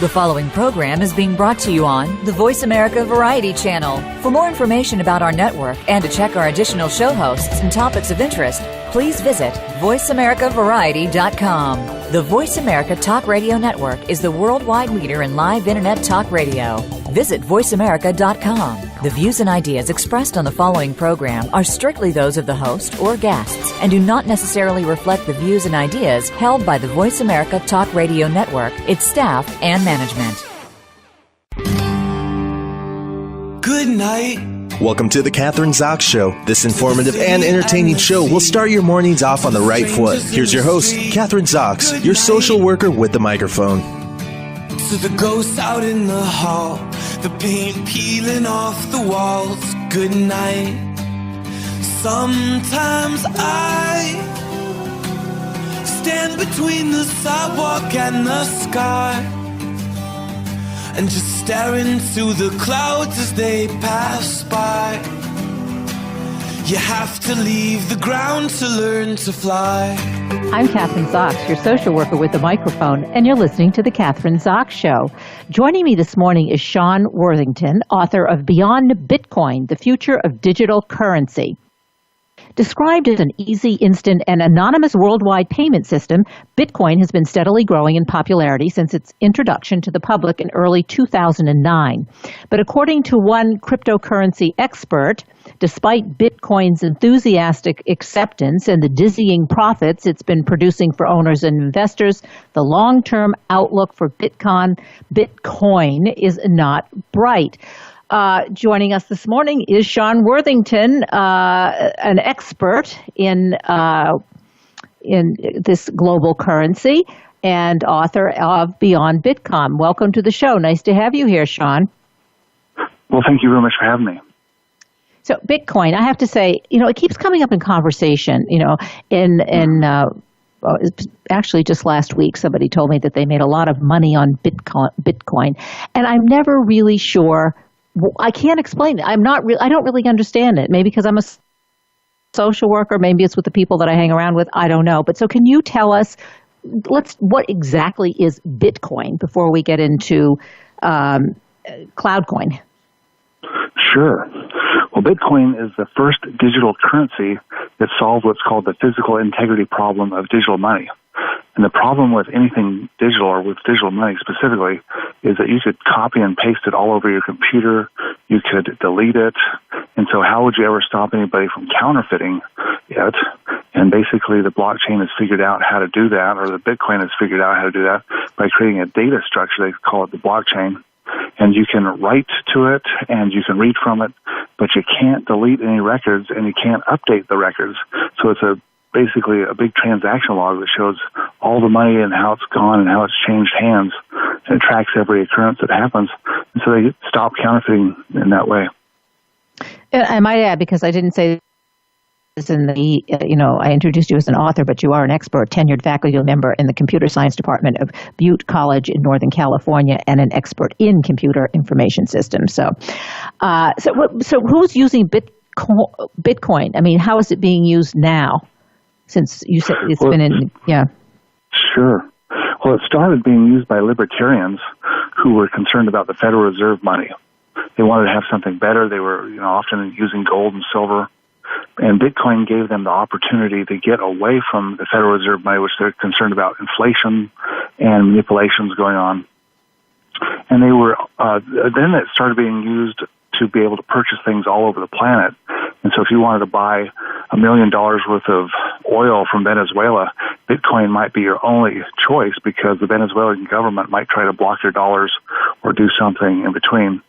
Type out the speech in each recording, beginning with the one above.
The following program is being brought to you on the Voice America Variety Channel. For more information about our network and to check our additional show hosts and topics of interest, please visit voiceamericavariety.com. The Voice America Talk Radio Network is the worldwide leader in live Internet talk radio. Visit voiceamerica.com. The views and ideas expressed on the following program are strictly those of the host or guests and do not necessarily reflect the views and ideas held by the Voice America Talk Radio Network, its staff, and management. Good night. Welcome to the Kathryn Zox Show. This informative and entertaining show will start your mornings off on the right foot. Here's your host, Kathryn Zox, your social worker with the microphone. To the ghosts out in the hall, the paint peeling off the walls. Good night. Sometimes I stand between the sidewalk and the sky and just stare into the clouds as they pass by. You have to leave the ground to learn to fly. I'm Kathryn Zox, your social worker with the microphone, and you're listening to The Kathryn Zox Show. Joining me this morning is Sean Worthington, author of Beyond Bitcoin, The Future of Digital Currency. Described as an easy, instant, and anonymous worldwide payment system, Bitcoin has been steadily growing in popularity since its introduction to the public in early 2009. But according to one cryptocurrency expert, despite Bitcoin's enthusiastic acceptance and the dizzying profits it's been producing for owners and investors, the long-term outlook for Bitcoin is not bright. Joining us this morning is Sean Worthington, an expert in this global currency and author of Beyond Bitcoin. Welcome to the show. Nice to have you here, Sean. Well, thank you very much for having me. So Bitcoin, I have to say, it keeps coming up in conversation, actually just last week, somebody told me that they made a lot of money on Bitcoin, and I'm never really sure. I can't explain it. I don't really understand it. Maybe because I'm a social worker. Maybe it's with the people that I hang around with. I don't know. But so can you tell us, what exactly is Bitcoin before we get into CloudCoin? Sure. Well, Bitcoin is the first digital currency that solved what's called the physical integrity problem of digital money. And the problem with anything digital, or with digital money specifically, is that you could copy and paste it all over your computer. You could delete it. And so how would you ever stop anybody from counterfeiting it? And basically the blockchain has figured out how to do that, or the Bitcoin has figured out how to do that by creating a data structure. They call it the blockchain. And you can write to it and you can read from it, but you can't delete any records and you can't update the records. So it's basically a big transaction log that shows all the money and how it's gone and how it's changed hands. And it tracks every occurrence that happens. And so they stop counterfeiting in that way. I might add, because I didn't say this in the, I introduced you as an author, but you are an expert, tenured faculty member in the computer science department of Butte College in Northern California, and an expert in computer information systems. So who's using Bitcoin? I mean, how is it being used now? Since you said it's been in, yeah. Sure. Well, it started being used by libertarians who were concerned about the Federal Reserve money. They wanted to have something better. They were, often using gold and silver. And Bitcoin gave them the opportunity to get away from the Federal Reserve money, which they're concerned about inflation and manipulations going on. And they were, then it started being used to be able to purchase things all over the planet. And so if you wanted to buy $1 million worth of oil from Venezuela, Bitcoin might be your only choice because the Venezuelan government might try to block your dollars or do something in between.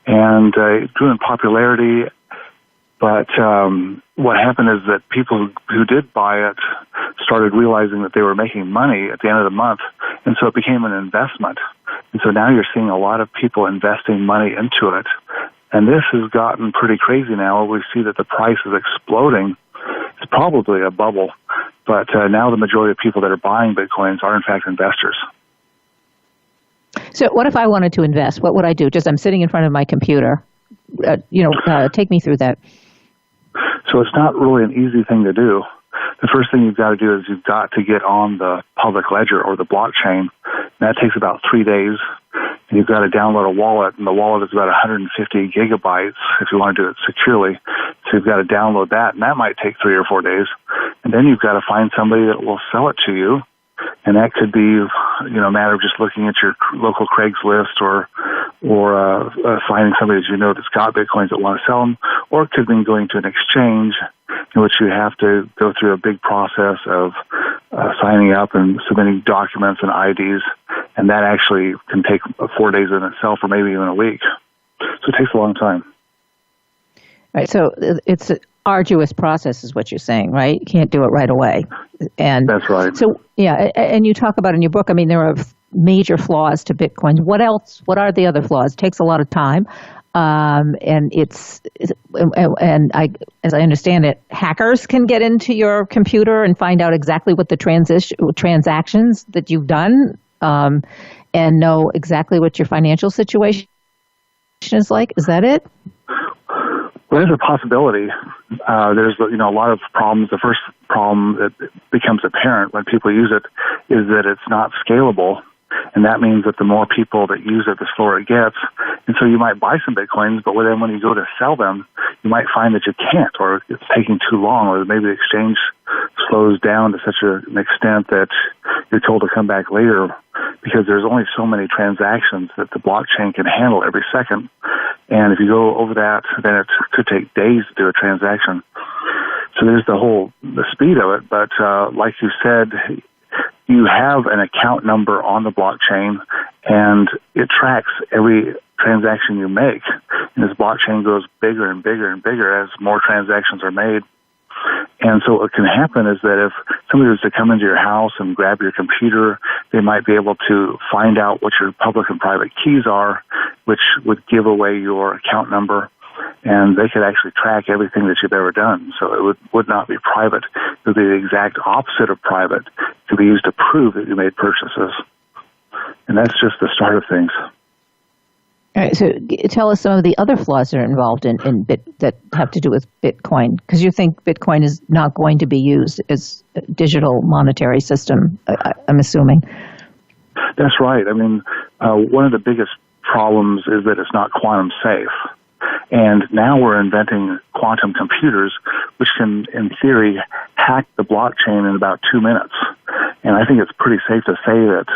And it grew in popularity, but what happened is that people who did buy it started realizing that they were making money at the end of the month, and so it became an investment. And so now you're seeing a lot of people investing money into it. And this has gotten pretty crazy now. We see that the price is exploding. It's probably a bubble, but now the majority of people that are buying Bitcoins are in fact investors. So what if I wanted to invest? What would I do? Just I'm sitting in front of my computer. Take me through that. So it's not really an easy thing to do. The first thing you've got to do is you've got to get on the public ledger or the blockchain. And that takes about 3 days. And you've got to download a wallet, and the wallet is about 150 gigabytes if you want to do it securely. So you've got to download that, and that might take 3 or 4 days. And then you've got to find somebody that will sell it to you. And that could be, a matter of just looking at your local Craigslist or finding somebody that you know that's got Bitcoins that want to sell them. Or it could mean going to an exchange in which you have to go through a big process of signing up and submitting documents and IDs. And that actually can take 4 days in itself or maybe even a week. So it takes a long time. Right. So it's an arduous process is what you're saying, right? You can't do it right away. And that's right. So, yeah, and you talk about in your book, I mean, there are major flaws to Bitcoin. What else? What are the other flaws? It takes a lot of time. As I understand it, hackers can get into your computer and find out exactly what the transactions that you've done, and know exactly what your financial situation is like. Is that it? Well, there's a possibility. There's a lot of problems. The first problem that becomes apparent when people use it is that it's not scalable. And that means that the more people that use it, the slower it gets. And so you might buy some Bitcoins, but then when you go to sell them, you might find that you can't, or it's taking too long, or maybe the exchange slows down to such an extent that you're told to come back later because there's only so many transactions that the blockchain can handle every second. And if you go over that, then it could take days to do a transaction. So there's the speed of it. But like you said, you have an account number on the blockchain, and it tracks every transaction you make. And this blockchain goes bigger and bigger and bigger as more transactions are made. And so what can happen is that if somebody was to come into your house and grab your computer, they might be able to find out what your public and private keys are, which would give away your account number. And they could actually track everything that you've ever done. So it would not be private. It would be the exact opposite of private. It could be used to prove that you made purchases. And that's just the start of things. All right, so tell us some of the other flaws that are involved that have to do with Bitcoin, because you think Bitcoin is not going to be used as a digital monetary system, I'm assuming. That's right. I mean, one of the biggest problems is that it's not quantum safe. And now we're inventing quantum computers, which can, in theory, hack the blockchain in about 2 minutes. And I think it's pretty safe to say that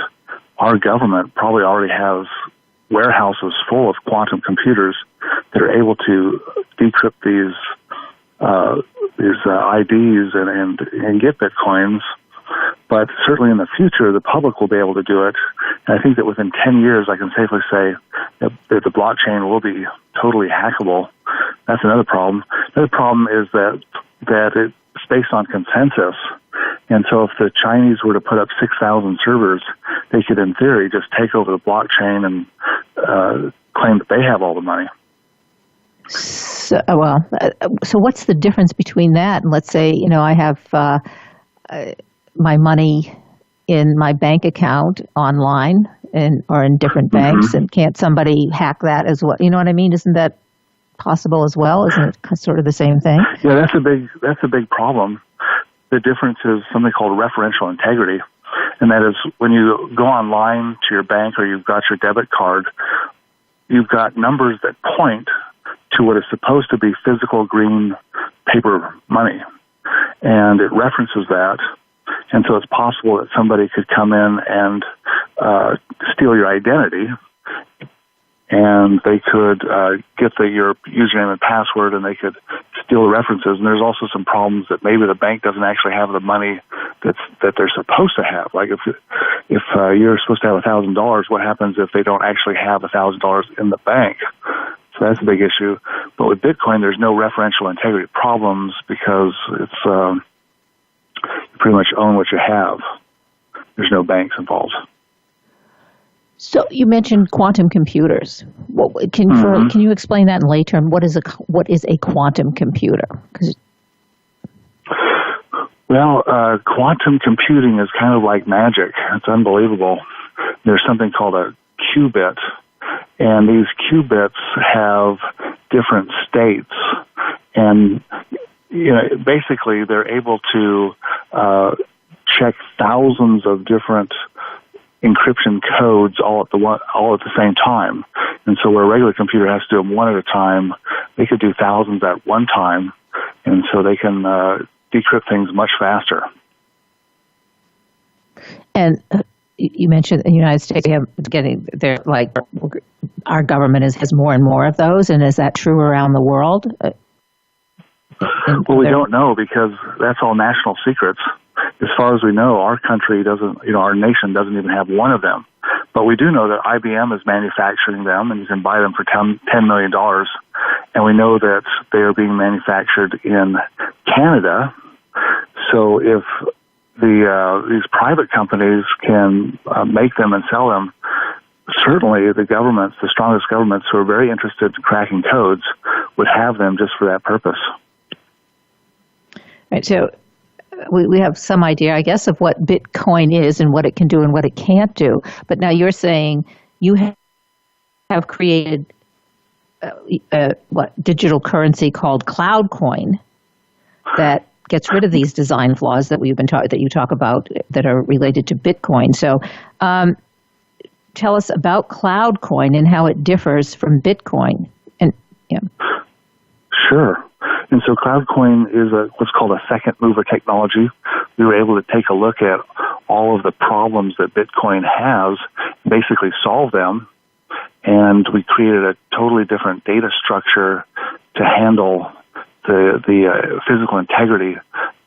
our government probably already has warehouses full of quantum computers that are able to decrypt these IDs and get Bitcoins. But certainly in the future, the public will be able to do it. And I think that within 10 years, I can safely say that the blockchain will be totally hackable. That's another problem. Another problem is that it's based on consensus. And so if the Chinese were to put up 6,000 servers, they could, in theory, just take over the blockchain and claim that they have all the money. So what's the difference between that and, let's say, I have my money in my bank account online or in different banks, and can't somebody hack that as well? You know what I mean? Isn't that possible as well? Isn't it sort of the same thing? Yeah, that's a big problem. The difference is something called referential integrity, and that is when you go online to your bank or you've got your debit card, you've got numbers that point to what is supposed to be physical green paper money, and it references that. And so it's possible that somebody could come in and steal your identity, and they could get your username and password, and they could steal the references. And there's also some problems that maybe the bank doesn't actually have the money that they're supposed to have. Like if you're supposed to have $1,000, what happens if they don't actually have $1,000 in the bank? So that's a big issue. But with Bitcoin, there's no referential integrity problems because it's you pretty much own what you have. There's no banks involved. So you mentioned quantum computers. Can you explain that in lay terms? What is a quantum computer? Well, quantum computing is kind of like magic. It's unbelievable. There's something called a qubit, and these qubits have different states, and basically they're able to check thousands of different encryption codes all at the same time. And so where a regular computer has to do them one at a time, they could do thousands at one time, and so they can decrypt things much faster. And you mentioned the United States our government has more and more of those, and is that true around the world? Well, we don't know, because that's all national secrets. As far as we know, our country doesn't, our nation doesn't even have one of them. But we do know that IBM is manufacturing them, and you can buy them for $10 million. And we know that they are being manufactured in Canada. So if these private companies can make them and sell them, certainly the governments, the strongest governments who are very interested in cracking codes, would have them just for that purpose. Right. So we have some idea, I guess, of what Bitcoin is and what it can do and what it can't do. But now you're saying you have created digital currency called CloudCoin that gets rid of these design flaws that that you talk about that are related to Bitcoin. So tell us about CloudCoin and how it differs from Bitcoin. And Sure. And so CloudCoin is what's called a second mover technology. We were able to take a look at all of the problems that Bitcoin has, basically solve them, and we created a totally different data structure to handle the physical integrity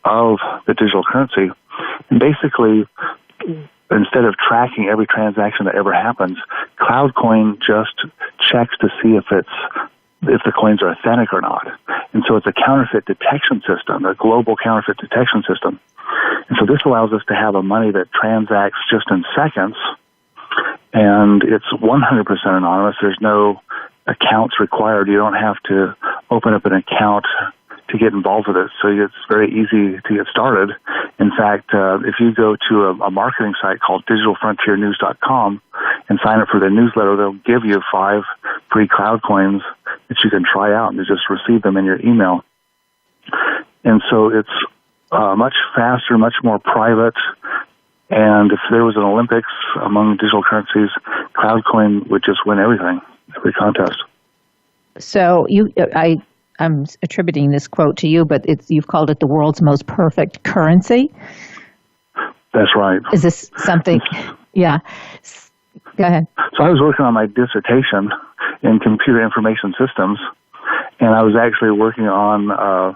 of the digital currency. And basically, instead of tracking every transaction that ever happens, CloudCoin just checks to see if the coins are authentic or not. And so it's a counterfeit detection system, a global counterfeit detection system. And so this allows us to have a money that transacts just in seconds, and it's 100% anonymous. There's no accounts required. You don't have to open up an account to get involved with it, so it's very easy to get started. In fact, if you go to a marketing site called digitalfrontiernews.com and sign up for their newsletter, they'll give you 5 free CloudCoins that you can try out, and you just receive them in your email. And so it's much faster, much more private. And if there was an Olympics among digital currencies, CloudCoin would just win everything, every contest. So I'm attributing this quote to you, but you've called it the world's most perfect currency. That's right. Is this something? Yeah. Go ahead. So I was working on my dissertation in computer information systems, and I was actually working on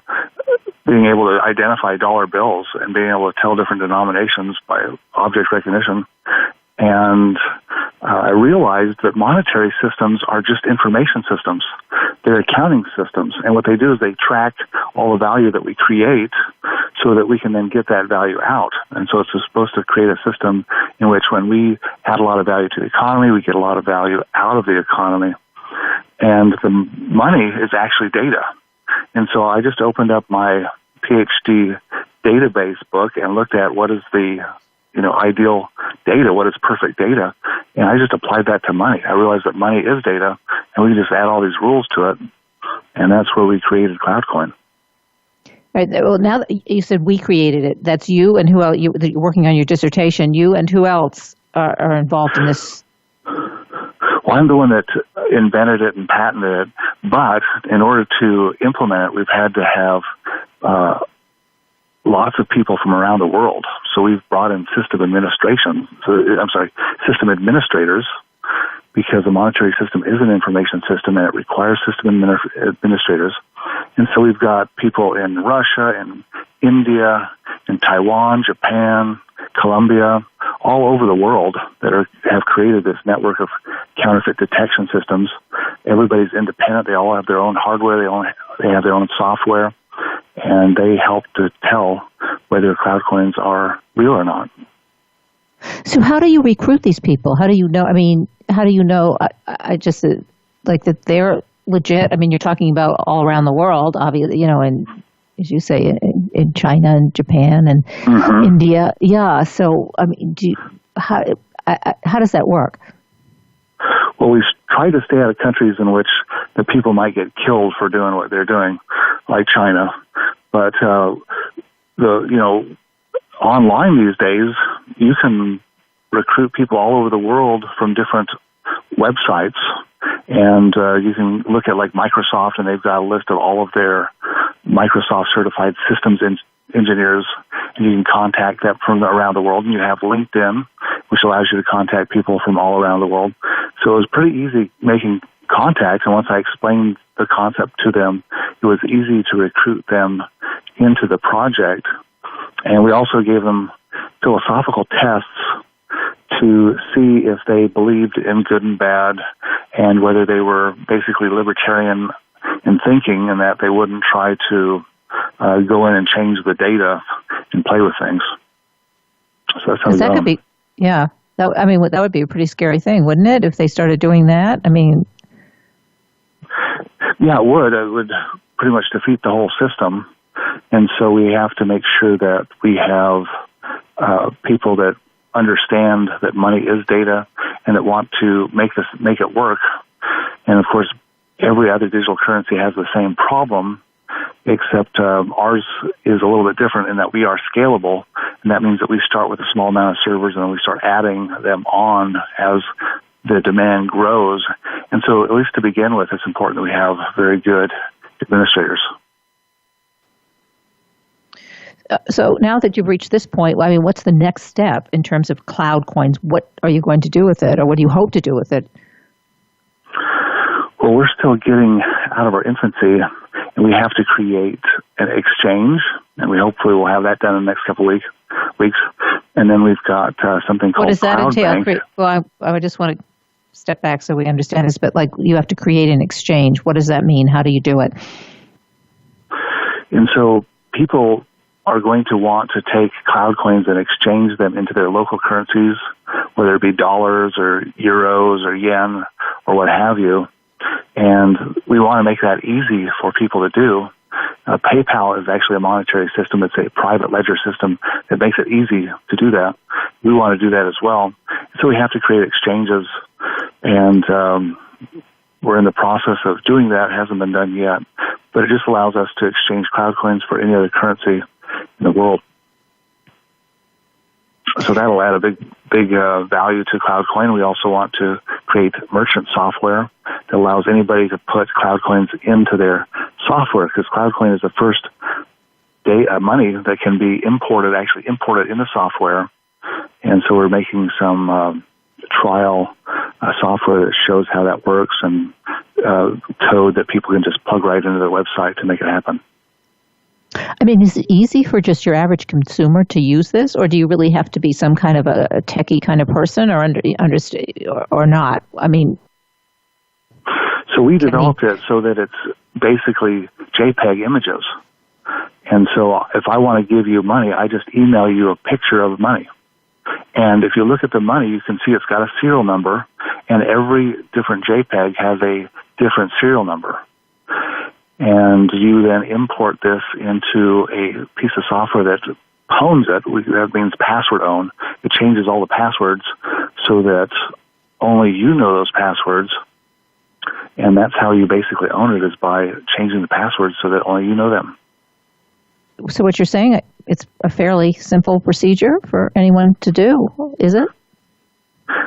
being able to identify dollar bills and being able to tell different denominations by object recognition. And I realized that monetary systems are just information systems. They're accounting systems. And what they do is they track all the value that we create so that we can then get that value out. And so it's supposed to create a system in which when we add a lot of value to the economy, we get a lot of value out of the economy. And the money is actually data. And so I just opened up my PhD database book and looked at what is the ideal data, what is perfect data, and I just applied that to money. I realized that money is data, and we can just add all these rules to it, and that's where we created CloudCoin. Right. Well, now that you said we created it, that's you and who else? You're working on your dissertation. You and who else are involved in this? Well, I'm the one that invented it and patented it, but in order to implement it, we've had to have lots of people from around the world. So we've brought in system administrators, because the monetary system is an information system and it requires system administrators. And so we've got people in Russia and India and Taiwan, Japan, Colombia, all over the world that have created this network of counterfeit detection systems. Everybody's independent. They all have their own hardware. They have their own software. And they help to tell whether CloudCoins are real or not. So how do you recruit these people? How do you know? I mean, how do you know? I just like that they're legit. I mean, you're talking about all around the world, obviously, and as you say, in China and Japan and India. Yeah. So, I mean, how does that work? Well, we try to stay out of countries in which the people might get killed for doing what they're doing, like China. But online these days, you can recruit people all over the world from different websites. And you can look at like Microsoft, and they've got a list of all of their Microsoft certified systems engineers, and you can contact them from around the world. And you have LinkedIn, which allows you to contact people from all around the world. So it was pretty easy making contact, and once I explained the concept to them, it was easy to recruit them into the project. And we also gave them philosophical tests to see if they believed in good and bad, and whether they were basically libertarian in thinking, and that they wouldn't try to go in and change the data and play with things. So that's how that could be, yeah. That would be a pretty scary thing, wouldn't it, if they started doing that? I mean, yeah, it would. It would pretty much defeat the whole system. And so we have to make sure that we have people that understand that money is data and that want to make it work. And of course, every other digital currency has the same problem, except ours is a little bit different in that we are scalable, and that means that we start with a small amount of servers and then we start adding them on as the demand grows. And so at least to begin with, it's important that we have very good administrators. So now that you've reached this point, I mean, what's the next step in terms of CloudCoins? What are you going to do with it, or what do you hope to do with it? Well, we're still getting out of our infancy, and we have to create an exchange, and we hopefully will have that done in the next couple of weeks. And then we've got something called What does that entail? Well, I would just want to step back so we understand this, but like you have to create an exchange. What does that mean? How do you do it? And so people are going to want to take CloudCoins and exchange them into their local currencies, whether it be dollars or euros or yen or what have you. And we want to make that easy for people to do. PayPal is actually a monetary system. It's a private ledger system that makes it easy to do that. We want to do that as well. So we have to create exchanges, and we're in the process of doing that. It hasn't been done yet, but it just allows us to exchange CloudCoins for any other currency in the world. So that'll add a big value to CloudCoin. We also want to create merchant software that allows anybody to put CloudCoins into their software, because CloudCoin is the first money that can be imported into software. And so we're making some trial software that shows how that works, and code that people can just plug right into their website to make it happen. I mean, is it easy for just your average consumer to use this, or do you really have to be some kind of a techie kind of person, or or not? I mean, so we developed it so that it's basically JPEG images. And so if I want to give you money, I just email you a picture of money. And if you look at the money, you can see it's got a serial number, and every different JPEG has a different serial number. And you then import this into a piece of software that owns it. That means password own. It changes all the passwords so that only you know those passwords. And that's how you basically own it, is by changing the passwords so that only you know them. So what you're saying, it's a fairly simple procedure for anyone to do, is it?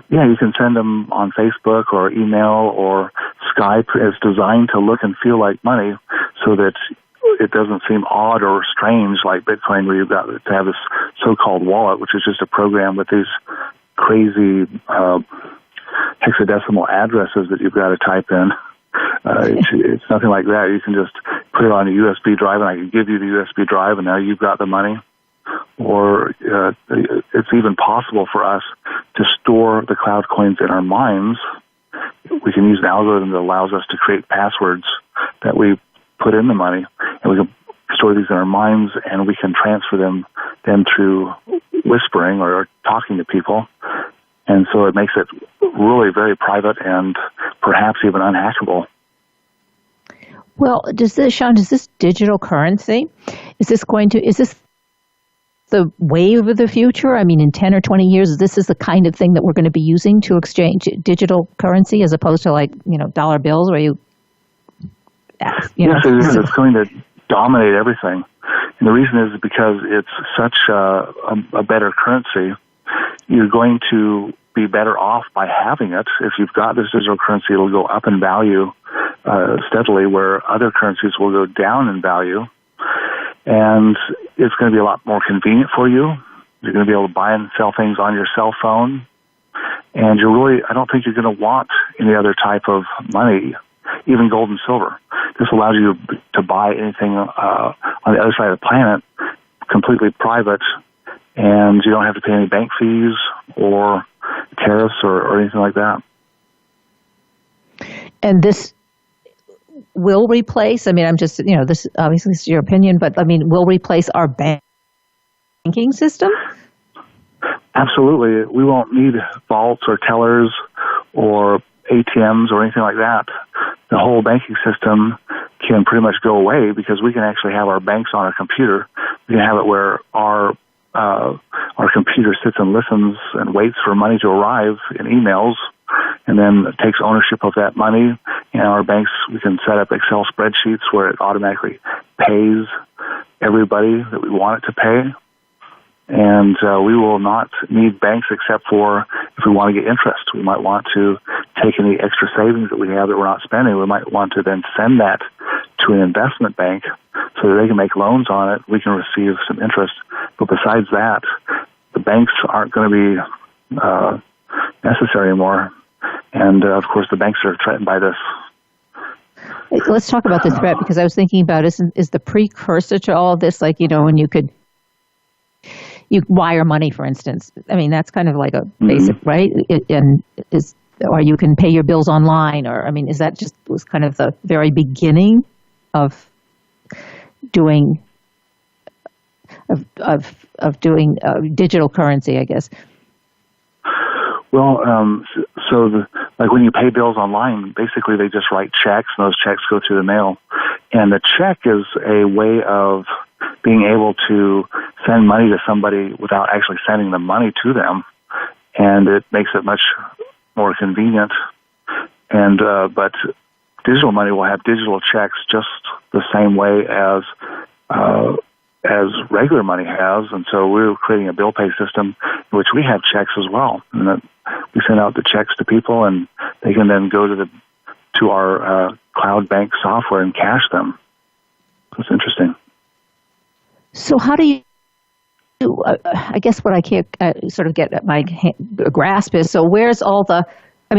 Yeah, you can send them on Facebook or email or Skype. It's designed to look and feel like money so that it doesn't seem odd or strange like Bitcoin, where you've got to have this so-called wallet, which is just a program with these crazy hexadecimal addresses that you've got to type in. It's nothing like that. You can just put it on a USB drive, and I can give you the USB drive, and now you've got the money. Or it's even possible for us to store the CloudCoins in our minds. We can use an algorithm that allows us to create passwords that we put in the money, and we can store these in our minds, and we can transfer them then through whispering or talking to people. And so it makes it really very private and perhaps even unhackable. Well, does this digital currency, is this the wave of the future? I mean, in 10 or 20 years, this is the kind of thing that we're going to be using to exchange digital currency, as opposed to dollar bills where Yes, it's going to dominate everything. And the reason is because it's such a better currency. you're going to be better off by having it. If you've got this digital currency, it'll go up in value steadily, where other currencies will go down in value. And it's going to be a lot more convenient for you. You're going to be able to buy and sell things on your cell phone. And I don't think you're going to want any other type of money, even gold and silver. This allows you to buy anything on the other side of the planet, completely private, and you don't have to pay any bank fees or tariffs or anything like that. And this will replace, I'm just, this obviously is your opinion, but will replace our banking system? Absolutely. We won't need vaults or tellers or ATMs or anything like that. The whole banking system can pretty much go away because we can actually have our banks on a computer. We can have it where our computer sits and listens and waits for money to arrive in emails, and then takes ownership of that money. And our banks, we can set up Excel spreadsheets where it automatically pays everybody that we want it to pay. And we will not need banks except for if we want to get interest. We might want to take any extra savings that we have that we're not spending. We might want to then send that to an investment bank so that they can make loans on it. We can receive some interest. But besides that, the banks aren't going to be necessary anymore. And, of course, the banks are threatened by this. Let's talk about the threat, because I was thinking about is the precursor to all of this, when you wire money, for instance. That's kind of like a basic, right? Or you can pay your bills online, or is that just was kind of the very beginning of doing doing digital currency, I guess? Well, like when you pay bills online, basically they just write checks, and those checks go through the mail. And the check is a way of being able to send money to somebody without actually sending the money to them, and it makes it much more convenient. And but digital money will have digital checks just the same way as regular money has, and so we're creating a bill pay system in which we have checks as well, and that we send out the checks to people, and they can then go to our cloud bank software and cash them. It's interesting. So how do you? I guess what I can't sort of get at my grasp is, so where's all the?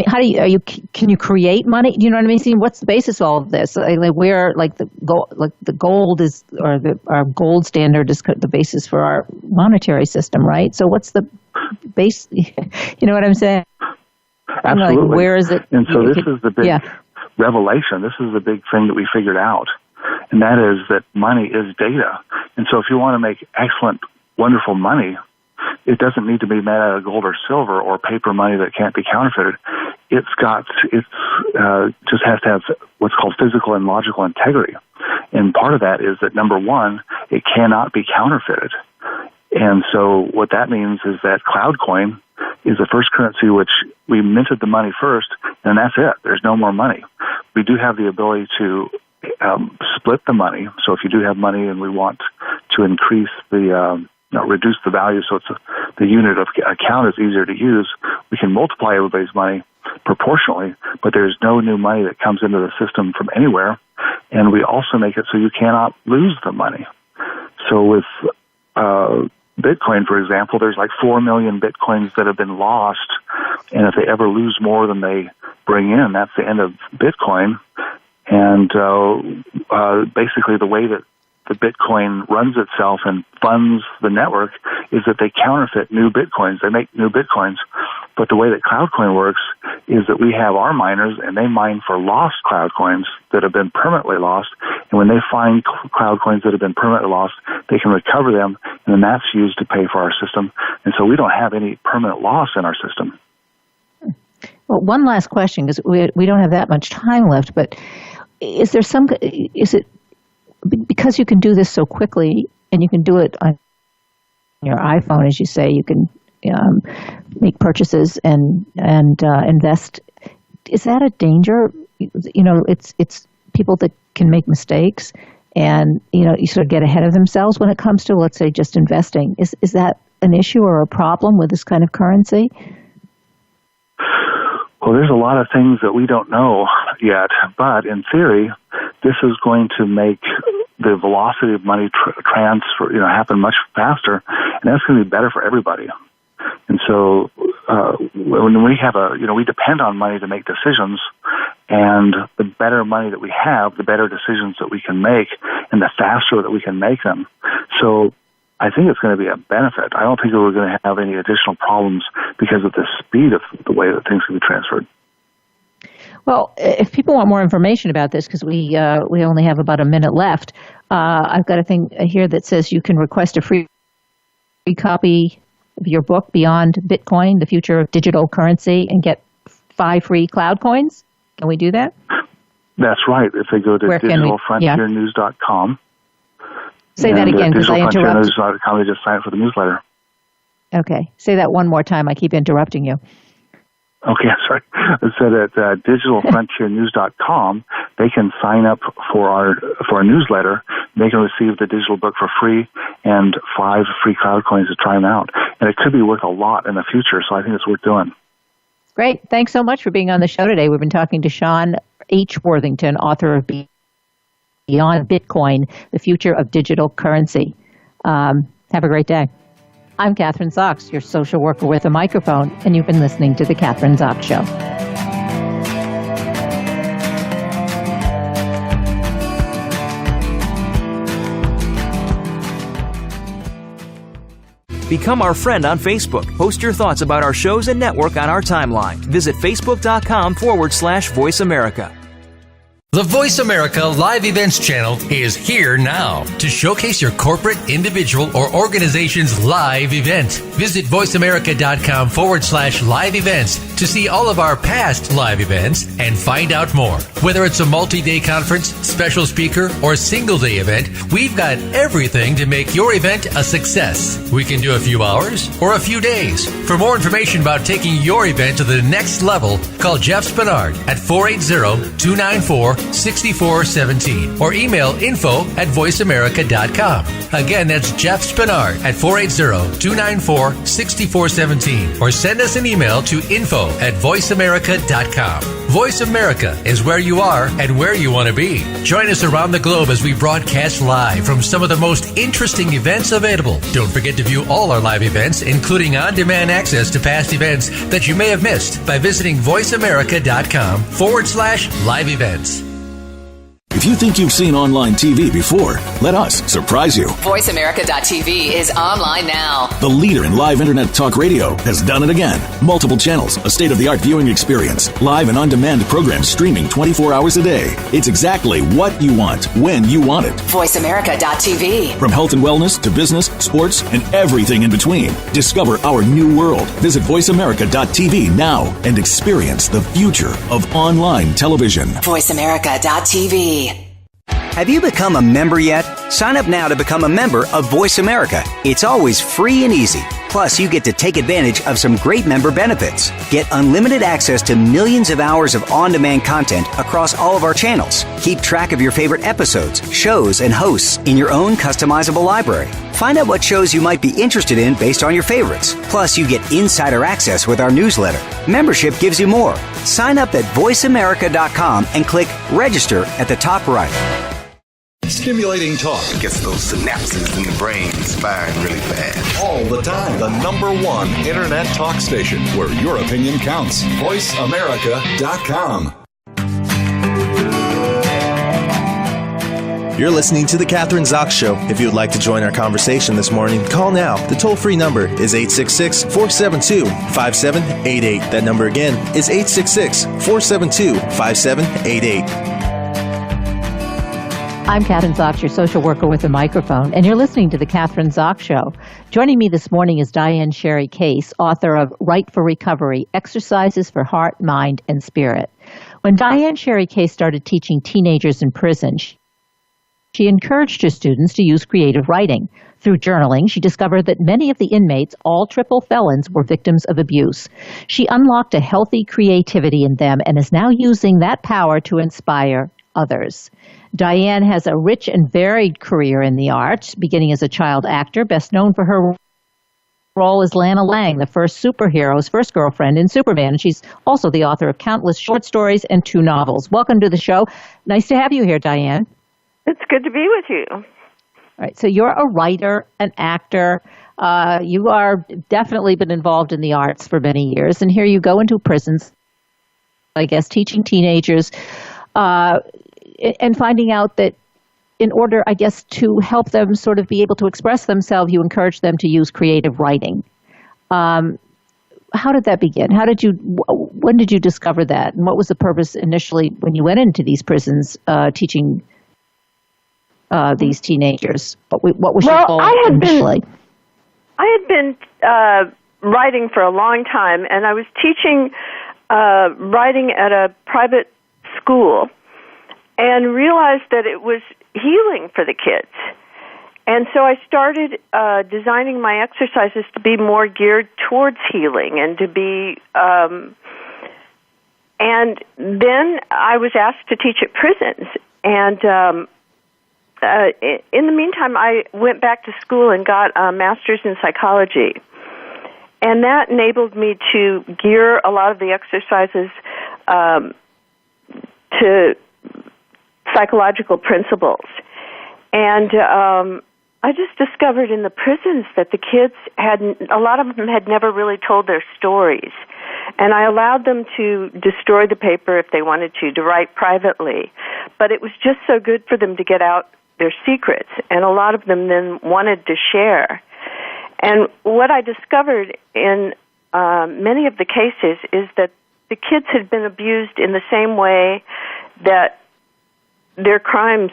How do you? Can you create money? Do you know what I mean? See, what's the basis of all of this? Where, the gold is, or our gold standard is the basis for our monetary system, right? So what's the base? You know what I'm saying? Absolutely. Where is it? And so this is the big revelation. This is the big thing that we figured out, and that is that money is data. And so if you want to make excellent, wonderful money, it doesn't need to be made out of gold or silver or paper money that can't be counterfeited. Just has to have what's called physical and logical integrity. And part of that is that, number one, it cannot be counterfeited. And so what that means is that CloudCoin is the first currency which we minted the money first, and that's it. There's no more money. We do have the ability to split the money. So if you do have money and we want to increase reduce the value so the unit of account is easier to use, we can multiply everybody's money proportionally, but there's no new money that comes into the system from anywhere. And we also make it so you cannot lose the money. So with Bitcoin, for example, there's like 4 million Bitcoins that have been lost, and if they ever lose more than they bring in, that's the end of Bitcoin. And basically the way that the Bitcoin runs itself and funds the network is that they counterfeit new Bitcoins. They make new Bitcoins. But the way that CloudCoin works is that we have our miners, and they mine for lost CloudCoins that have been permanently lost. And when they find CloudCoins that have been permanently lost, they can recover them, and then that's used to pay for our system. And so we don't have any permanent loss in our system. Well, one last question, because we don't have that much time left, but is it because you can do this so quickly, and you can do it on your iPhone, as you say, you can make purchases and invest. Is that a danger? It's people that can make mistakes, and you sort of get ahead of themselves when it comes to, let's say, just investing. Is that an issue or a problem with this kind of currency? Well, there's a lot of things that we don't know yet, but in theory, this is going to make the velocity of money transfer, happen much faster, and that's going to be better for everybody. And so, when we have we depend on money to make decisions, and the better money that we have, the better decisions that we can make, and the faster that we can make them. So, I think it's going to be a benefit. I don't think that we're going to have any additional problems because of the speed of the way that things can be transferred. Well, if people want more information about this, because we only have about a minute left, I've got a thing here that says you can request a free copy of your book, Beyond Bitcoin, The Future of Digital Currency, and get 5 free CloudCoins. Can we do that? That's right. If they go to digitalfrontiernews.com. Say that again, because I interrupted. Digitalfrontiernews.com, they just sign up for the newsletter. Okay. Say that one more time. I keep interrupting you. Okay, sorry. So at digitalfrontiernews.com, they can sign up for our newsletter. They can receive the digital book for free and 5 free CloudCoins to try them out. And it could be worth a lot in the future, so I think it's worth doing. Great. Thanks so much for being on the show today. We've been talking to Sean H. Worthington, author of Beyond Bitcoin, The Future of Digital Currency. Have a great day. I'm Kathryn Zox, your social worker with a microphone, and you've been listening to The Kathryn Zox Show. Become our friend on Facebook. Post your thoughts about our shows and network on our timeline. Visit facebook.com/Voice America. The Voice America Live Events channel is here now to showcase your corporate, individual, or organization's live event. Visit voiceamerica.com/live events to see all of our past live events and find out more. Whether it's a multi-day conference, special speaker, or single-day event, we've got everything to make your event a success. We can do a few hours or a few days. For more information about taking your event to the next level, call Jeff Spinard at 480-294-6417 or email info@voiceamerica.com. Again, that's Jeff Spinard at 480-294-6417 or send us an email to info@voiceamerica.com. Voice America is where you are and where you want to be. Join us around the globe as we broadcast live from some of the most interesting events available. Don't forget to view all our live events, including on-demand access to past events that you may have missed by visiting voiceamerica.com/live events. If you think you've seen online TV before, let us surprise you. VoiceAmerica.tv is online now. The leader in live internet talk radio has done it again. Multiple channels, a state-of-the-art viewing experience, live and on-demand programs streaming 24 hours a day. It's exactly what you want, when you want it. VoiceAmerica.tv. From health and wellness to business, sports, and everything in between. Discover our new world. Visit VoiceAmerica.tv now and experience the future of online television. VoiceAmerica.tv. Have you become a member yet? Sign up now to become a member of Voice America. It's always free and easy. Plus, you get to take advantage of some great member benefits. Get unlimited access to millions of hours of on-demand content across all of our channels. Keep track of your favorite episodes, shows, and hosts in your own customizable library. Find out what shows you might be interested in based on your favorites. Plus, you get insider access with our newsletter. Membership gives you more. Sign up at voiceamerica.com and click register at the top right. Stimulating talk gets those synapses in the brain firing really fast. All the time. The #1 internet talk station where your opinion counts. VoiceAmerica.com. You're listening to The Kathryn Zox Show. If you would like to join our conversation this morning, call now. The toll-free number is 866-472-5788. That number again is 866-472-5788. I'm Kathryn Zox, your social worker with a microphone, and you're listening to The Kathryn Zox Show. Joining me this morning is Diane Sherry Case, author of Right for Recovery, Exercises for Heart, Mind, and Spirit. When Diane Sherry Case started teaching teenagers in prison, she encouraged her students to use creative writing. Through journaling, she discovered that many of the inmates, all triple felons, were victims of abuse. She unlocked a healthy creativity in them and is now using that power to inspire others. Diane has a rich and varied career in the arts, beginning as a child actor, best known for her role is Lana Lang, the first superhero's first girlfriend in Superman. And she's also the author of countless short stories and 2 novels. Welcome to the show. Nice to have you here, Diane. It's good to be with you. All right. So you're a writer, an actor. You are definitely been involved in the arts for many years. And here you go into prisons, I guess, teaching teenagers and finding out that in order, I guess, to help them sort of be able to express themselves, you encourage them to use creative writing. How did that begin? When did you discover that? And what was the purpose initially when you went into these prisons teaching these teenagers? What was your goal initially? I had been writing for a long time, and I was teaching writing at a private school and realized that it was healing for the kids. And so I started designing my exercises to be more geared towards healing and to be... and then I was asked to teach at prisons. And in the meantime, I went back to school and got a master's in psychology. And that enabled me to gear a lot of the exercises to psychological principles. And I just discovered in the prisons that the kids a lot of them had never really told their stories. And I allowed them to destroy the paper if they wanted to write privately. But it was just so good for them to get out their secrets. And a lot of them then wanted to share. And what I discovered in many of the cases is that the kids had been abused in the same way that their crimes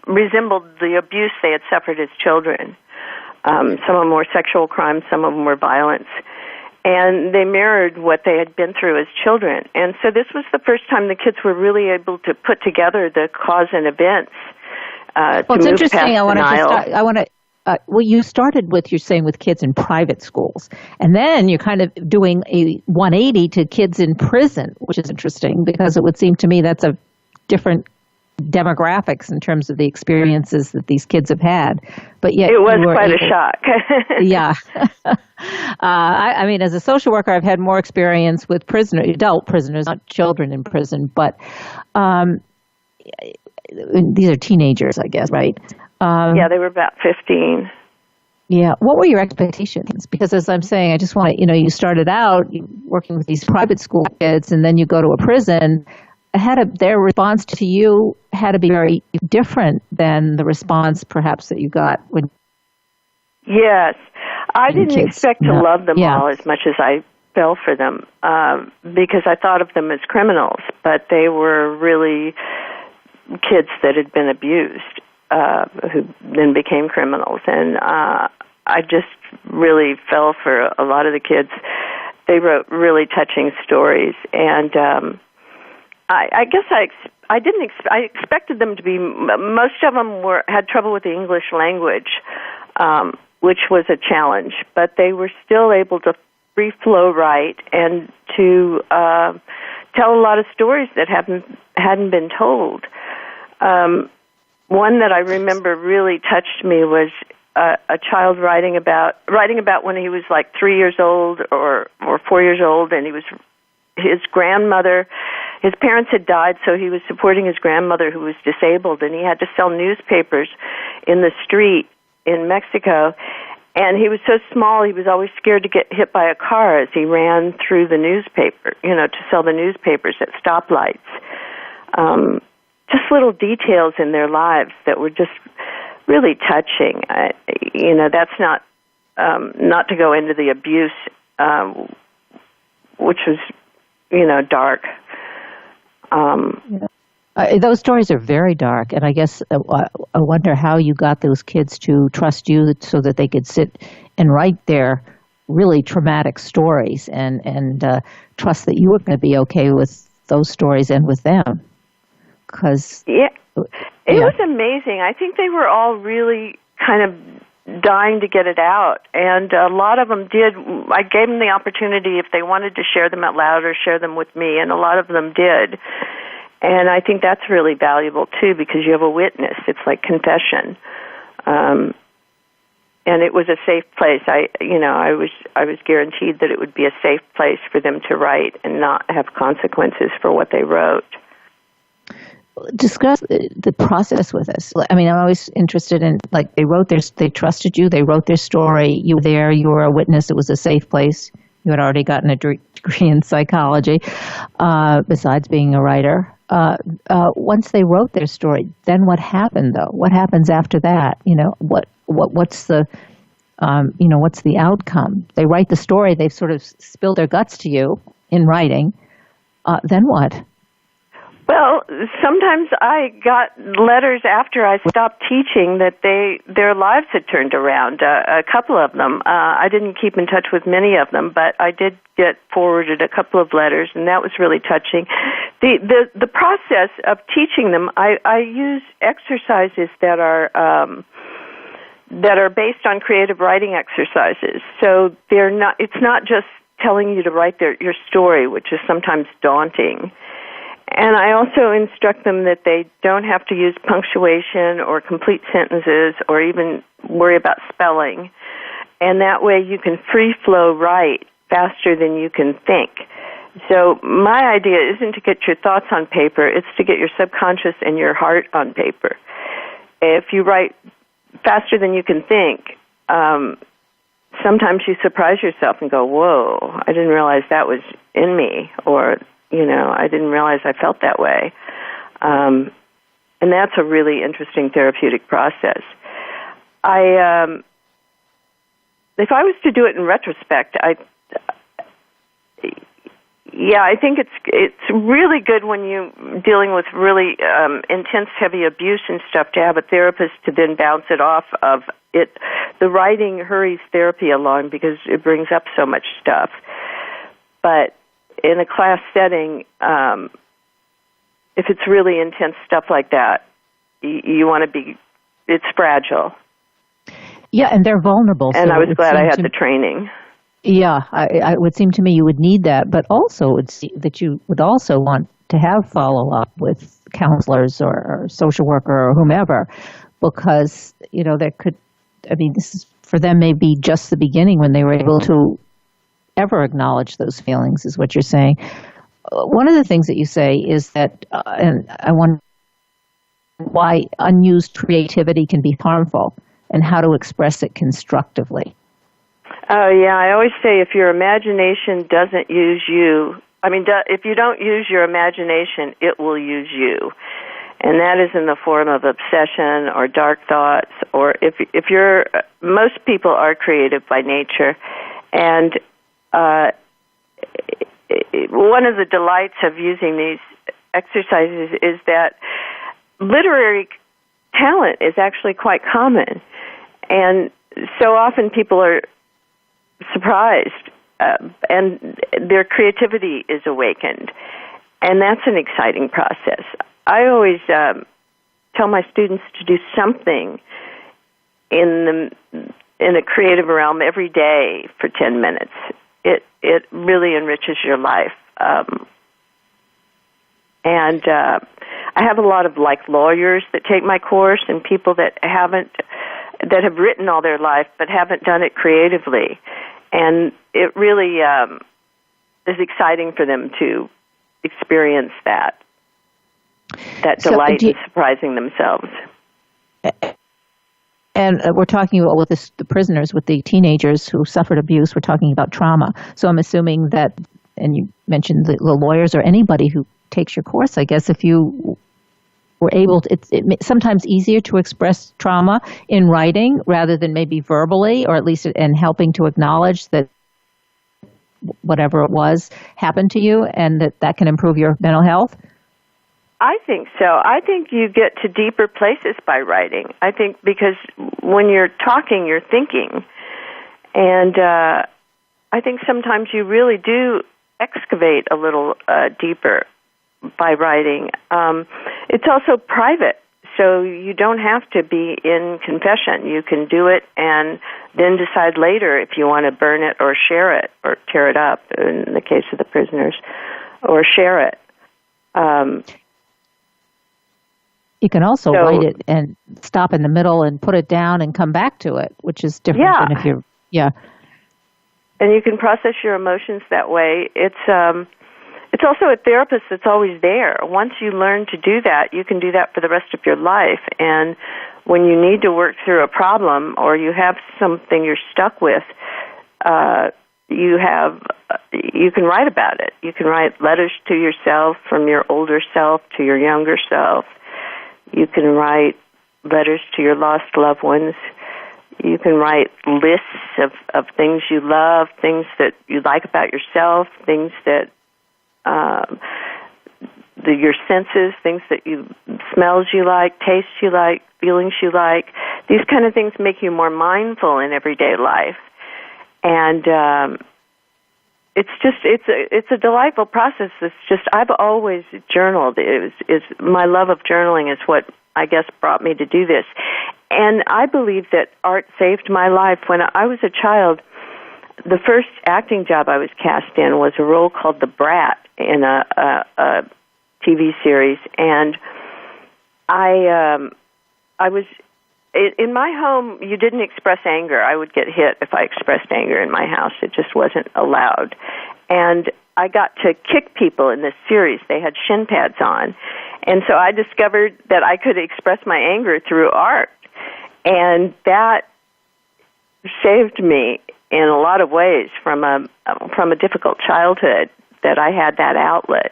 resembled the abuse they had suffered as children. Some of them were sexual crimes, some of them were violence. And they mirrored what they had been through as children. And so this was the first time the kids were really able to put together the cause and events. Well, it's interesting. You started with, you're saying, with kids in private schools. And then you're kind of doing a 180 to kids in prison, which is interesting because it would seem to me that's a different demographics in terms of the experiences that these kids have had. But yet it was quite a shock. Yeah. I mean, as a social worker, I've had more experience with adult prisoners, not children in prison, but these are teenagers, I guess, right? Yeah, they were about 15. Yeah. What were your expectations? Because as I'm saying, I just want to, you started out working with these private school kids and then you go to a prison. Their response to you had to be very different than the response perhaps that you got when... Yes. I didn't expect to love them all as much as I fell for them because I thought of them as criminals, but they were really kids that had been abused who then became criminals. And I just really fell for a lot of the kids. They wrote really touching stories, and I guess I expected them to be. Most of them had trouble with the English language, which was a challenge, but they were still able to free flow write and to tell a lot of stories that hadn't been told. One that I remember really touched me was a child writing about when he was like 3 years old or 4 years old, and his grandmother. His parents had died, so he was supporting his grandmother who was disabled, and he had to sell newspapers in the street in Mexico. And he was so small, he was always scared to get hit by a car as he ran through the newspaper, to sell the newspapers at stoplights. Just little details in their lives that were just really touching. That's not to go into the abuse, which was, dark. Those stories are very dark, and I guess I wonder how you got those kids to trust you so that they could sit and write their really traumatic stories and trust that you were going to be okay with those stories and with them. It was amazing. I think they were all really kind of dying to get it out, and a lot of them did. I gave them the opportunity if they wanted to share them out loud or share them with me, and a lot of them did. And I think that's really valuable, too, because you have a witness. It's like confession. and it was a safe place. I was guaranteed that it would be a safe place for them to write and not have consequences for what they wrote. Discuss the process with us. I mean, I'm always interested in, like, they trusted you, they wrote their story, you were there, you were a witness, it was a safe place. You had already gotten a degree in psychology, besides being a writer. Once they wrote their story, then what happened, though? What happens after that? What's the outcome? They write the story, they've sort of spilled their guts to you in writing. Then what? Well, sometimes I got letters after I stopped teaching that their lives had turned around. A couple of them. I didn't keep in touch with many of them, but I did get forwarded a couple of letters, and that was really touching. The process of teaching them, I use exercises that are based on creative writing exercises. So it's not just telling you to write your story, which is sometimes daunting. And I also instruct them that they don't have to use punctuation or complete sentences or even worry about spelling. And that way you can free flow write faster than you can think. So my idea isn't to get your thoughts on paper, it's to get your subconscious and your heart on paper. If you write faster than you can think, sometimes you surprise yourself and go, whoa, I didn't realize that was in me, or I didn't realize I felt that way. And that's a really interesting therapeutic process. If I was to do it in retrospect, I think it's really good when you're dealing with really intense, heavy abuse and stuff to have a therapist to then bounce it off of it. The writing hurries therapy along because it brings up so much stuff. But in a class setting, if it's really intense stuff like that, you want to be, it's fragile. Yeah, and they're vulnerable. And so I was glad I had the training. Yeah, it would seem to me you would need that, but also that you would also want to have follow-up with counselors or social worker or whomever, because, this is, for them, may be just the beginning when they were able to ever acknowledge those feelings, is what you're saying. One of the things that you say is that, and I wonder why unused creativity can be harmful and how to express it constructively. Oh, yeah, I always say if your imagination doesn't use you, if you don't use your imagination, it will use you. And that is in the form of obsession or dark thoughts, or most people are creative by nature, and one of the delights of using these exercises is that literary talent is actually quite common. And so often people are surprised and their creativity is awakened. And that's an exciting process. I always tell my students to do something in a creative realm every day for 10 minutes. It really enriches your life. And I have a lot of lawyers that take my course and people that have written all their life but haven't done it creatively. And it really is exciting for them to experience that delight in surprising themselves. And we're talking about with the prisoners, with the teenagers who suffered abuse, we're talking about trauma. So I'm assuming that, and you mentioned the lawyers or anybody who takes your course, I guess, if you were able to, it's sometimes easier to express trauma in writing rather than maybe verbally, or at least in helping to acknowledge that whatever it was happened to you and that can improve your mental health. I think so. I think you get to deeper places by writing. I think because when you're talking, you're thinking. And I think sometimes you really do excavate a little deeper by writing. It's also private, so you don't have to be in confession. You can do it and then decide later if you want to burn it or share it or tear it up, in the case of the prisoners, or share it. You can also write it and stop in the middle and put it down and come back to it, which is different than if you're, And you can process your emotions that way. It's also a therapist that's always there. Once you learn to do that, you can do that for the rest of your life. And when you need to work through a problem or you have something you're stuck with, you can write about it. You can write letters to yourself from your older self to your younger self. You can write letters to your lost loved ones. You can write lists of things you love, things that you like about yourself, things that your senses, things that smells you like, tastes you like, feelings you like. These kind of things make you more mindful in everyday life. And it's a delightful process. I've always journaled. My love of journaling is what I guess brought me to do this. And I believe that art saved my life. When I was a child, the first acting job I was cast in was a role called The Brat in a TV series, and I was in my home. You didn't express anger. I would get hit if I expressed anger in my house. It just wasn't allowed. And I got to kick people in this series. They had shin pads on, and so I discovered that I could express my anger through art, and that saved me in a lot of ways from a difficult childhood, that I had that outlet.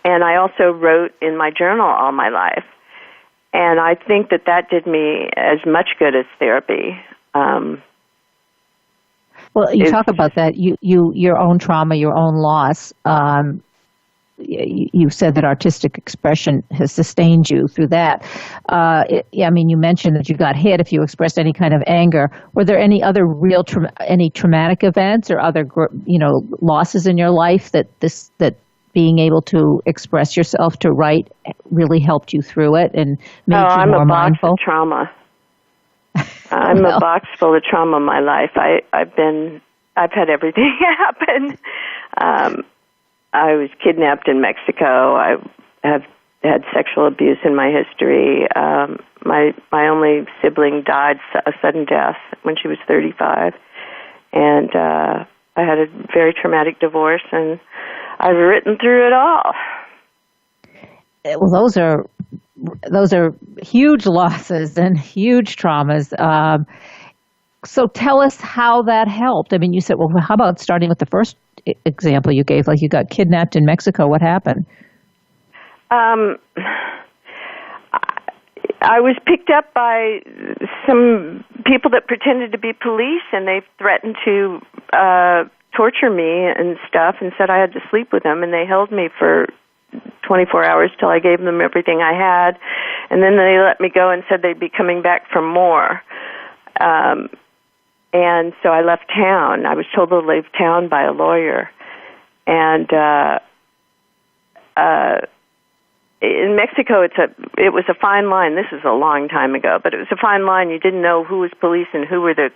And I also wrote in my journal all my life. And I think that did me as much good as therapy. Well, you talk about that, your own trauma, your own loss. You said that artistic expression has sustained you through that. You mentioned that you got hit if you expressed any kind of anger. Were there any other real any traumatic events or other losses in your life that being able to express yourself, to write, really helped you through it and made you more mindful? I'm a box of trauma. I'm a box full of trauma in my life. I've had everything happen. I was kidnapped in Mexico. I have had sexual abuse in my history. My only sibling died a sudden death when she was 35, and I had a very traumatic divorce, and I've written through it all. Well, those are huge losses and huge traumas. So tell us how that helped. I mean, you said, well, how about starting with the first example you gave, like you got kidnapped in Mexico? What happened? I was picked up by some people that pretended to be police, and they threatened to torture me and stuff, and said I had to sleep with them, and they held me for 24 hours till I gave them everything I had, and then they let me go and said they'd be coming back for more. And so I left town. I was told to leave town by a lawyer. And in Mexico, it was a fine line. This is a long time ago, but it was a fine line. You didn't know who was police and who were the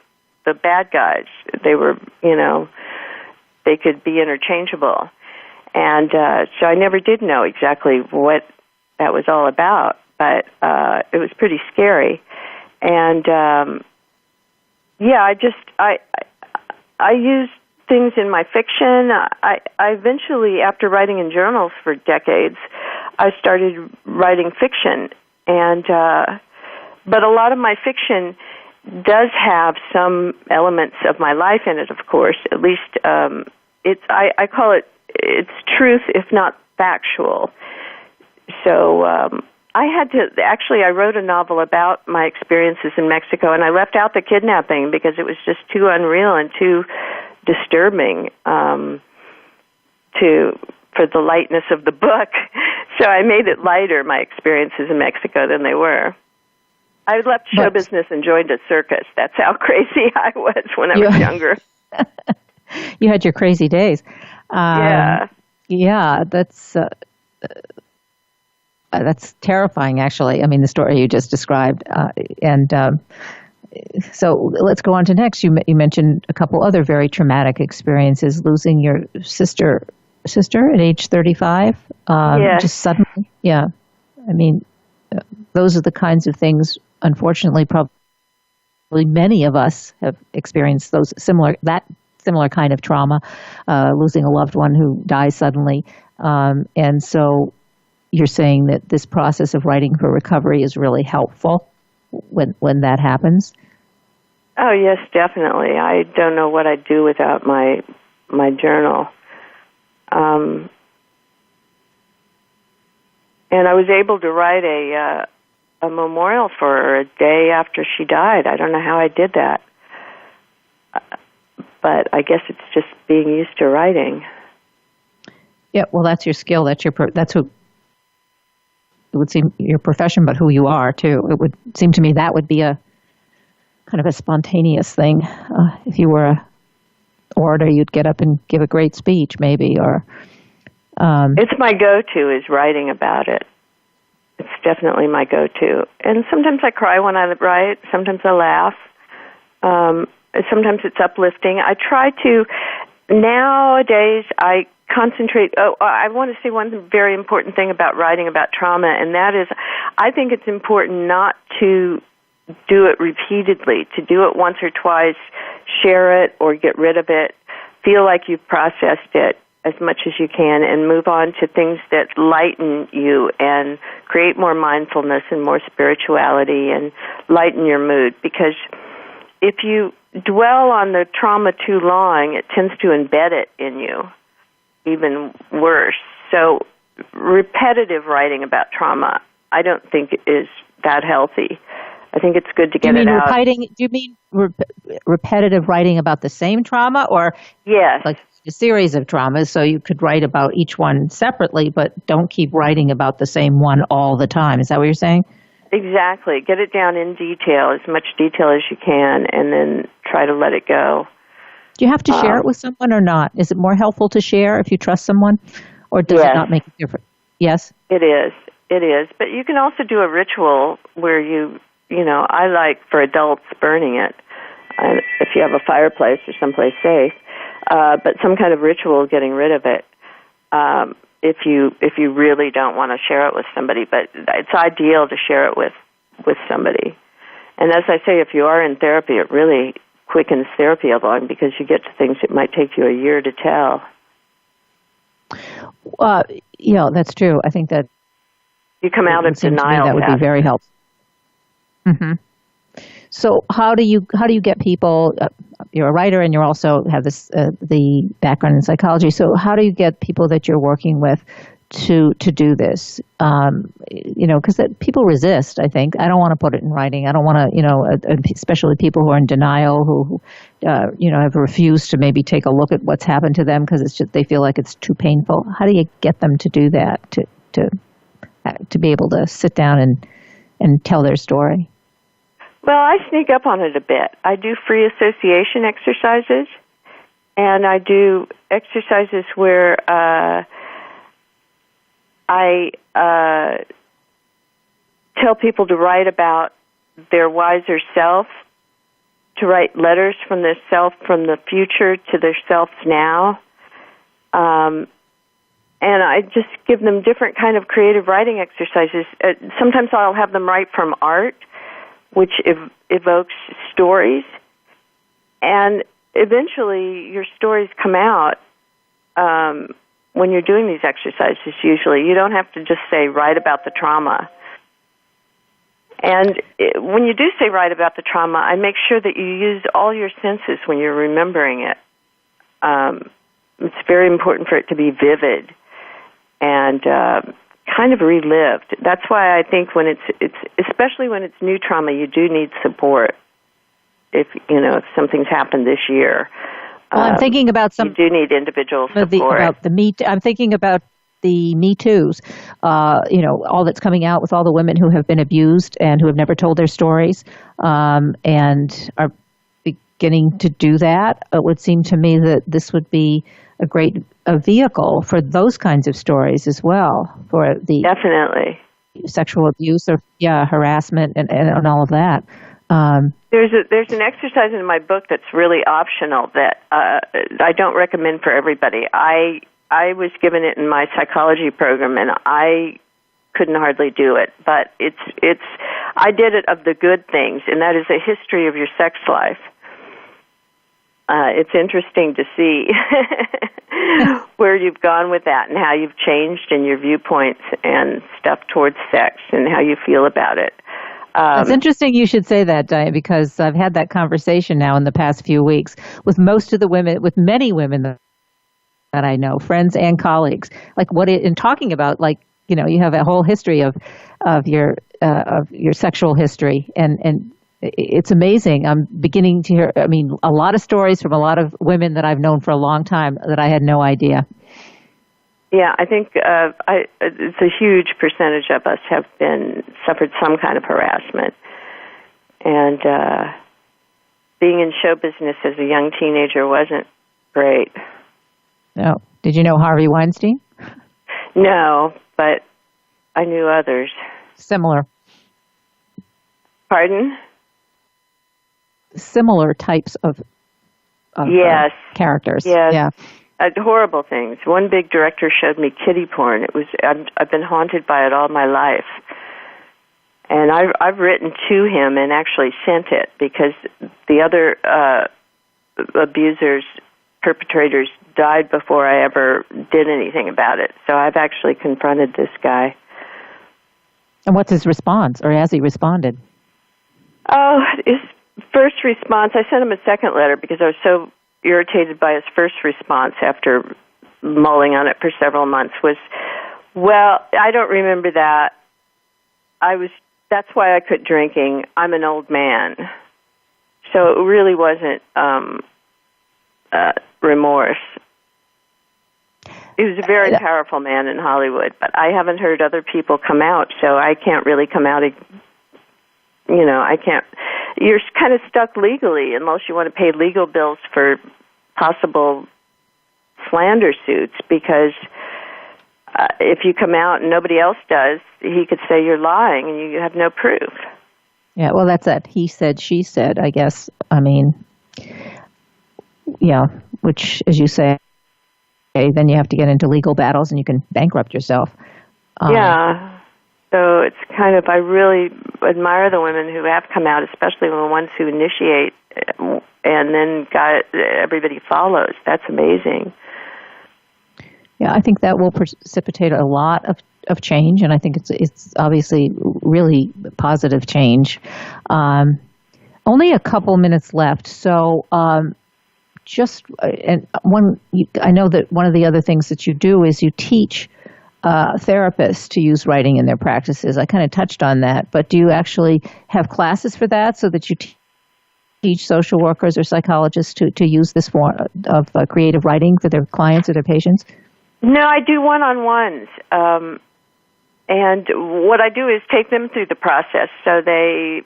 bad guys. They were, they could be interchangeable. And so I never did know exactly what that was all about, but it was pretty scary. And I used things in my fiction. I eventually, after writing in journals for decades, I started writing fiction, and but a lot of my fiction does have some elements of my life in it. Of course, at least I call it, it's truth, if not factual. So I wrote a novel about my experiences in Mexico, and I left out the kidnapping because it was just too unreal and too disturbing for the lightness of the book. So I made it lighter, my experiences in Mexico, than they were. I left show business and joined a circus. That's how crazy I was when I was younger. You had your crazy days. Yeah, that's terrifying, actually. I mean, the story you just described. So let's go on to next. You mentioned a couple other very traumatic experiences, losing your sister at age 35. Just suddenly. Yeah. I mean, those are the kinds of things, unfortunately, probably many of us have experienced similar kind of trauma, losing a loved one who dies suddenly. And so you're saying that this process of writing for recovery is really helpful when that happens? Oh, yes, definitely. I don't know what I'd do without my journal. And I was able to write a memorial for her a day after she died. I don't know how I did that. But I guess it's just being used to writing. Yeah, well, that's your skill. That's who it would seem your profession, but who you are too. It would seem to me that would be a kind of a spontaneous thing. If you were a orator, you'd get up and give a great speech, maybe, or. It's my go-to is writing about it. It's definitely my go-to, and sometimes I cry when I write. Sometimes I laugh. Sometimes it's uplifting. I try to. Nowadays, I concentrate. I want to say one very important thing about writing about trauma, and that is, I think it's important not to do it repeatedly, to do it once or twice, share it or get rid of it, feel like you've processed it as much as you can, and move on to things that lighten you and create more mindfulness and more spirituality and lighten your mood. Because if you dwell on the trauma too long, it tends to embed it in you even worse. So repetitive writing about trauma, I don't think is that healthy. I think it's good to get it out. Do you mean repetitive writing about the same trauma, or yes, like a series of traumas? So you could write about each one separately, but don't keep writing about the same one all the time. Is that what you're saying? Exactly. Get it down in detail, as much detail as you can, and then try to let it go. Do you have to share it with someone or not? Is it more helpful to share if you trust someone, or does it not make a difference? Yes? It is. It is. But you can also do a ritual where I like for adults burning it, if you have a fireplace or someplace safe, but some kind of ritual getting rid of it. If you really don't want to share it with somebody, but it's ideal to share it with somebody. And as I say, if you are in therapy, it really quickens therapy along because you get to things that might take you a year to tell. That's true. I think that you come out of denial. That would be very helpful. Mm-hmm. So how do you get people? You're a writer, and you also have the background in psychology. So how do you get people that you're working with to do this? Because people resist. I think I don't want to put it in writing. I don't want to, especially people who are in denial, who have refused to maybe take a look at what's happened to them because they feel like it's too painful. How do you get them to do that? To be able to sit down and tell their story? Well, I sneak up on it a bit. I do free association exercises, and I do exercises where I tell people to write about their wiser self, to write letters from their self from the future to their selves now. And I just give them different kind of creative writing exercises. Sometimes I'll have them write from art, which evokes stories. And eventually your stories come out when you're doing these exercises, usually. You don't have to just say, write about the trauma. And when you do say write about the trauma, I make sure that you use all your senses when you're remembering it. It's very important for it to be vivid and kind of relived. That's why I think when it's especially when it's new trauma, you do need support. If something's happened this year, well, I'm thinking about you do need individual support. I'm thinking about the Me Too's. All that's coming out with all the women who have been abused and who have never told their stories, and are beginning to do that. It would seem to me that this would be a vehicle for those kinds of stories as well, for the definitely sexual abuse or harassment and all of that. There's an exercise in my book that's really optional that I don't recommend for everybody. I was given it in my psychology program, and I couldn't hardly do it. But I did it of the good things, and that is a history of your sex life. It's interesting to see where you've gone with that and how you've changed in your viewpoints and stuff towards sex and how you feel about it. It's interesting you should say that, Diane, because I've had that conversation now in the past few weeks with most of the women, with many women that I know, friends and colleagues. Like in talking about, like, you know, you have a whole history of your sexual history, and it's amazing. I'm beginning to hear, a lot of stories from a lot of women that I've known for a long time that I had no idea. Yeah, I think it's a huge percentage of us have suffered some kind of harassment. And being in show business as a young teenager wasn't great. No. Did you know Harvey Weinstein? No, but I knew others. Similar. Pardon? Similar types of yes. Characters. Yes. Yeah. Horrible things. One big director showed me kiddie porn. I've been haunted by it all my life. And I've written to him and actually sent it because the other perpetrators died before I ever did anything about it. So I've actually confronted this guy. And what's his response, or has he responded? Oh, his first response, I sent him a second letter because I was so irritated by his first response after mulling on it for several months was, well, I don't remember that. That's why I quit drinking. I'm an old man. So it really wasn't remorse. He was a very powerful man in Hollywood, but I haven't heard other people come out, so I can't really come out. I can't. You're kind of stuck legally unless you want to pay legal bills for possible slander suits, because if you come out and nobody else does, he could say you're lying and you have no proof. Yeah, well, that's it. He said, she said, I guess. Which, as you say, then you have to get into legal battles and you can bankrupt yourself. Yeah. So it's kind of, I really admire the women who have come out, especially the ones who initiate and then everybody follows. That's amazing. Yeah, I think that will precipitate a lot of change, and I think it's obviously really positive change. Only a couple minutes left, so I know that one of the other things that you do is you teach therapists to use writing in their practices. I kind of touched on that, but do you actually have classes for that so that you teach social workers or psychologists to use this form of creative writing for their clients or their patients? No, I do one-on-ones. And what I do is take them through the process so they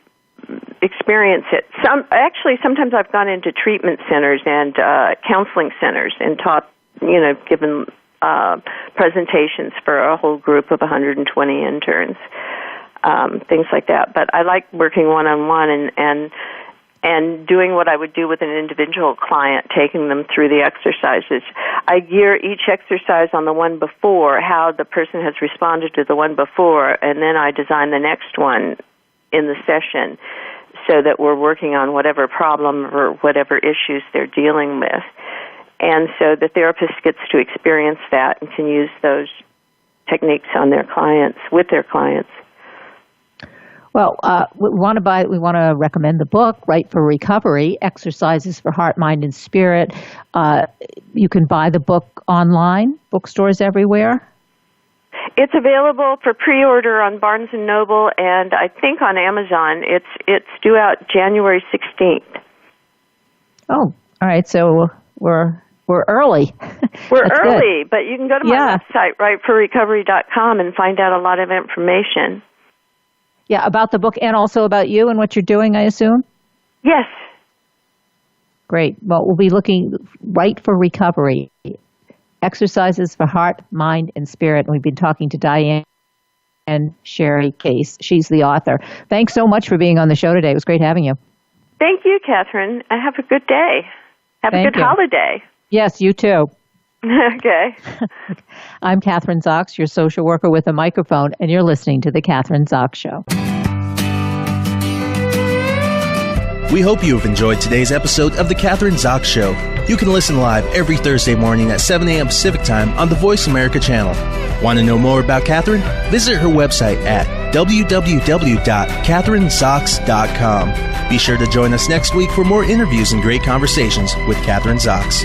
experience it. Sometimes I've gone into treatment centers and counseling centers and taught, given presentations for a whole group of 120 interns, things like that. But I like working one-on-one and doing what I would do with an individual client, taking them through the exercises. I gear each exercise on the one before, how the person has responded to the one before, and then I design the next one in the session so that we're working on whatever problem or whatever issues they're dealing with. And so the therapist gets to experience that and can use those techniques on their clients, with their clients. Well, we want to recommend the book, Right for Recovery, Exercises for Heart, Mind, and Spirit. You can buy the book online, bookstores everywhere. It's available for pre-order on Barnes & Noble, and I think on Amazon. It's due out January 16th. Oh, all right. So we're early. We're early, but you can go to my website, rightforrecovery.com, and find out a lot of information. Yeah, about the book and also about you and what you're doing, I assume? Yes. Great. Well, we'll be looking Right for Recovery, Exercises for Heart, Mind, and Spirit. And we've been talking to Diane Sherry Case. She's the author. Thanks so much for being on the show today. It was great having you. Thank you, Kathryn. Have a good day. Have a good holiday. Yes, you too. Okay. I'm Kathryn Zox, your social worker with a microphone, and you're listening to The Kathryn Zox Show. We hope you have enjoyed today's episode of The Kathryn Zox Show. You can listen live every Thursday morning at 7 a.m. Pacific Time on the Voice America channel. Want to know more about Kathryn? Visit her website at www.kathrynzox.com. Be sure to join us next week for more interviews and great conversations with Kathryn Zox.